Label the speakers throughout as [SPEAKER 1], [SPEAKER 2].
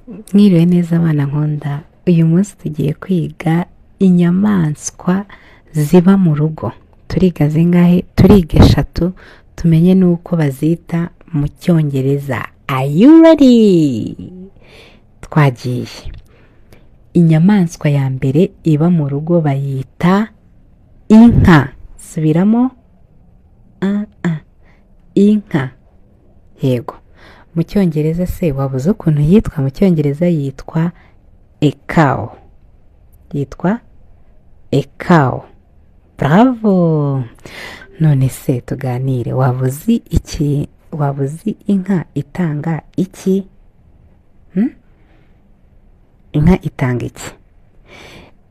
[SPEAKER 1] Mwiriwe neza abana nkunda, uyu munsi tugiye kwiga inyamaswa ziba mu rugo. Turiga zingahe? Turiga 3, tumenye nuko bazita mu cyongereza. Are you ready? Twagiye. Inyamaswa ya mbere iba mu rugo bayita inka. Subiramo. Inka. Yego. Mu cyongereza se wabuze ukuntu yitwa? Mu cyongereza yitwa a cow. Yitwa a cow. Bravo. None se tuganire, wabuzi iki? Wabuzi inka itanga iki? Inka itanga iki?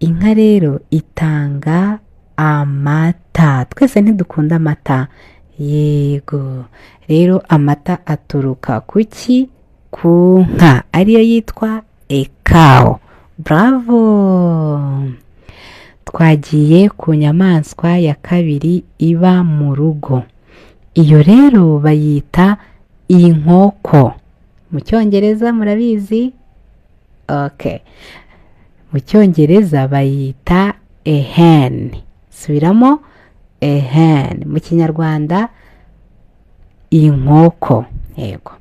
[SPEAKER 1] Inka rero itanga amata. Twese ntidukunda amata. Yego. Rero amata aturuka kuki? Ku nka, ariyo yitwa a cow. Bravo. Twagiye ku nyamaswa ya kabiri iba mu rugo. Iyo rero bayita inkoko. Mu cyongereza murabizi? Okay. Mu cyongereza bayita a hen. Subiramo. A hen. Mu kinyarwanda inkoko. Yego.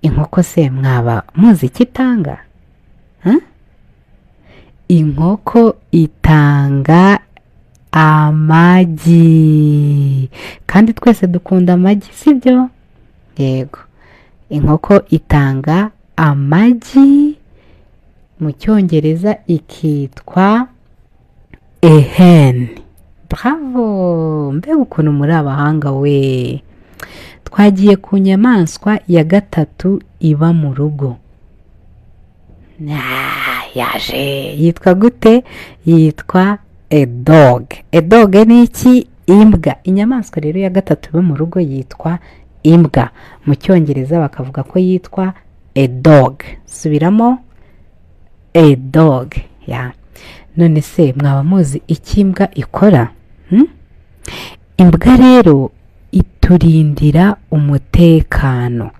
[SPEAKER 1] Inkoko se mwaba muzi kitanga? Inkoko itanga amagi. Kandi twese dukunda amagi, sibyo? Yego. Inkoko itanga amagi. Mu cyongereza ikitwa a hen. Bravo. Mbega ukuntu muri abahanga we. Twagiye ku nyamaswa ya gatatu iba mu rugo. Yaje. Yitwa gute? Yitwa a dog. A dog ni iki? Imbwa. Inyamaswa rero ya gatatu iba mu rugo yitwa imbwa. Mu cyongereza bakavuga ko yitwa a dog. Subiramo. A dog. Ya. None se mwaba muzi iki imbwa ikora? Imbwa rero iturindira umutekano.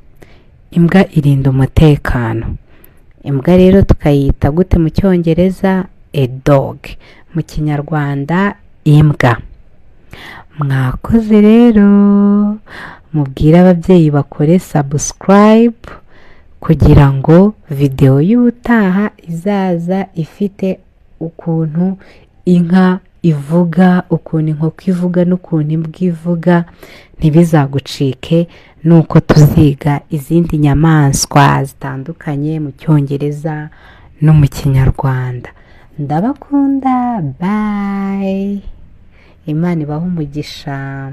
[SPEAKER 1] Imbwa irinda umutekano. Imbwa rero tukayita gute mu cyongereza? A dog. Mu kinyarwanda imbwa. Mwakoze rero. Mubwire ababyeyi bakore subscribe kugira ngo video y'ubutaha izaza ifite ukuntu inka ivuga, ukuntu inkoko ivuga n'ukuntu imbwa ivuga ntibizagucike, nuko tuziga izindi nyamaswa zitandukanye mu cyongereza no mu kinyarwanda. Ndabakunda. Bye. Imana ibahe umugisha.